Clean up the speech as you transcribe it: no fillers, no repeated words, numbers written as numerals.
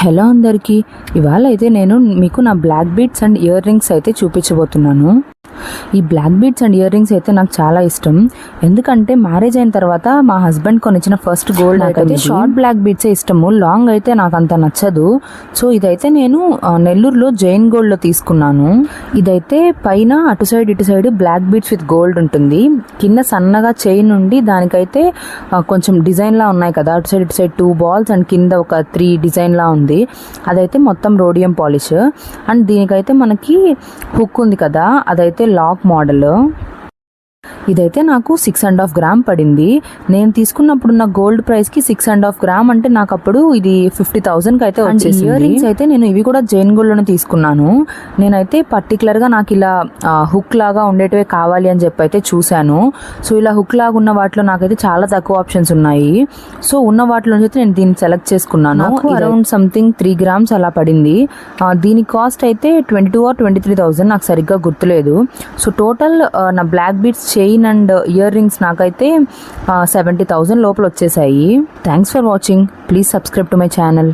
Hello అందరికీ, ఇవాళ అయితే నేను మీకు నా black beads and ear rings అయితే చూపించబోతున్నాను. ఈ black beads and ear rings అయితే నాకు చాలా ఇష్టం. ఎందుకంటే మ్యారేజ్ అయిన తర్వాత మా హస్బెండ్ కొనిచ్చిన ఫస్ట్ గోల్డ్ నాకైతే షార్ట్ బ్లాక్ బీడ్సే ఇష్టము, లాంగ్ అయితే నాకు అంత నచ్చదు. సో ఇదైతే నేను నెల్లూరులో జైన్ గోల్డ్లో తీసుకున్నాను. ఇదైతే పైన అటు సైడ్ ఇటు side black beads with gold ఉంటుంది. కింద సన్నగా చైన్ ఉండి దానికైతే కొంచెం డిజైన్లా ఉన్నాయి కదా, అటు సైడ్ ఇటు సైడ్ 2 balls అండ్ కింద ఒక 3 డిజైన్లా ఉంది. అదైతే మొత్తం రోడియం పాలిష్. అండ్ దీనికైతే మనకి హుక్ ఉంది కదా, అదైతే లాక్ మోడల్. ఇదైతే నాకు 6.5 grams పడింది. నేను తీసుకున్నప్పుడున్న గోల్డ్ ప్రైస్కి 6.5 grams అంటే నాకు అప్పుడు ఇది 50,000కి అయితే వచ్చేసింది. ఇయర్ రింగ్స్ అయితే నేను ఇవి కూడా జైన్ గోల్డ్లోనే తీసుకున్నాను. నేనైతే పర్టికులర్గా నాకు ఇలా హుక్ లాగా ఉండేటివే కావాలి అని చెప్పి అయితే చూశాను. సో ఇలా హుక్ లాగా ఉన్న వాటిలో నాకైతే చాలా తక్కువ ఆప్షన్స్ ఉన్నాయి. సో ఉన్న వాటిలో అయితే నేను దీన్ని సెలెక్ట్ చేసుకున్నాను. అరౌండ్ సంథింగ్ 3 grams అలా పడింది. దీని కాస్ట్ అయితే 22 or 23,000, నాకు సరిగ్గా గుర్తులేదు. సో టోటల్ నా black beads chain and ear rings నాకైతే 70,000 లోపల వచ్చేసాయి. Thanks for watching. Please subscribe to my channel.